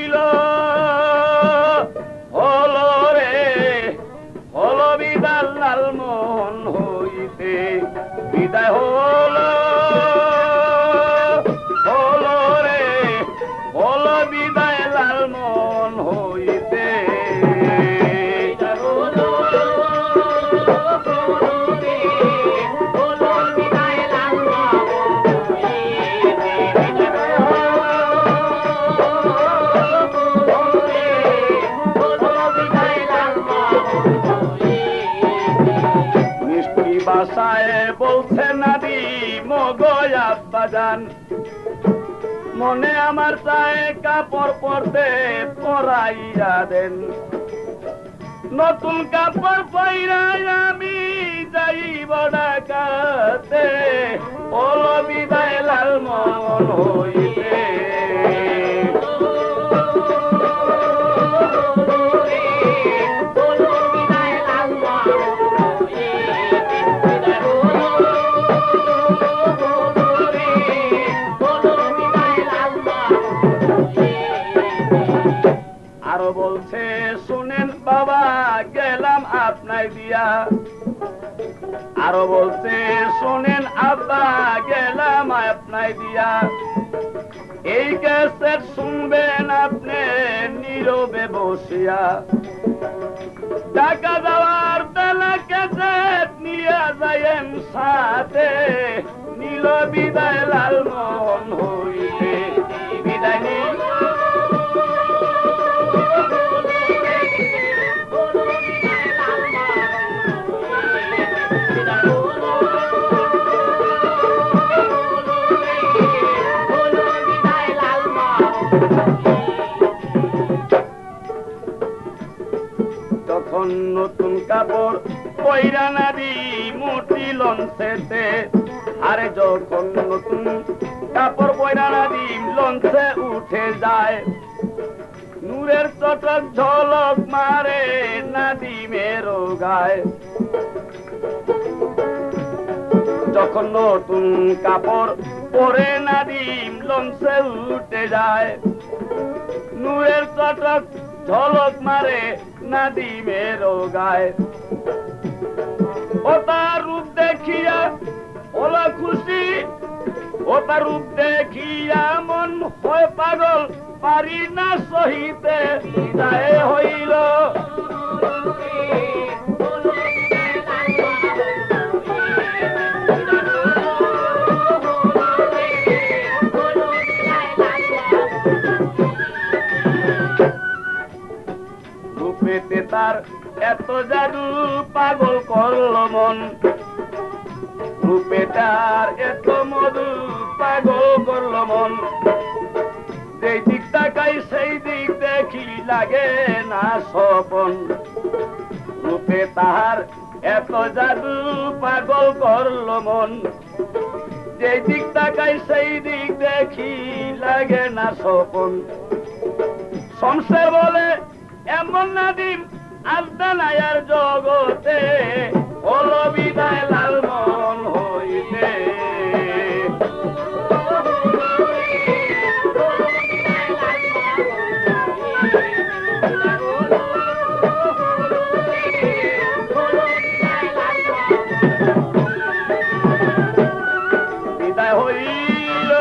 হইল হলো রে হলো বিদায় লালমোহন হইতে বিদায় হলো হলো রে হলো বিদায় লালমোহন হইতে বাসায় বলছে নাদি মগয় আব্বাজান মনে আমার চায় কাপড় পরতে পরাইয়া দেন নতুন কাপড় পরাই আমি যাইব ঢাকাতে হলো বিদায় লালমোহন হইতে আরো বলছে শুনেন বাবা গেলাম আপনায় দিয়া আরো বলছে শুনেন আব্বা গেলাম আপনায় দিয়া এই ক্যাসেট শুনবেন আপনি নীরবে বসিয়া টাকা দেওয়ার বেলা ক্যাসেট নিয়ে যাইয়েন সাথে নীল বিদায় লালমোহন হইতে বিদায় নি তখন নতুন কাপড় পয়রা নারী মোটি লঞ্চেতে আরে যখন নতুন কাপড় পয়রা নারী লঞ্চে উঠে যায় নূরের চটক ঝলক মারে নাদিমের গায় যখন নতুন কাপড় পরে নাদিম লঞ্চে উঠে যায় নূরের চটক ঝলক মারে নাদিমের গায় ও তার রূপ দেখিয়া ওলা খুশি ও তার রূপ দেখিয়া মন হয় পাগল পারি না সহিতে বিদায় হইল রূপেতে তার এত জাদু পাগল করল মন রূপে তার এত মধু পাগল করল মন যেই দিক তাকাই সেই দিক দেখি লাগে না স্বপন রূপে তাহার এত জাদু পাগল করল মন যেই দিক তাকাই সেই দিক দেখি লাগে না স্বপন সংসার বলে এমন নাদিম আজদানায়ার জগতে হলো বিদায় লালমোহন হইতে বিদায় হইল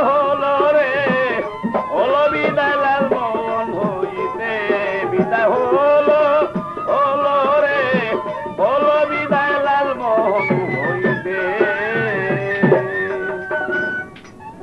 হলো রে হলো বিদায় লালমোহন হইতে বিদায় হলো হলো রে হলো বিদায় লালমোহন হইতে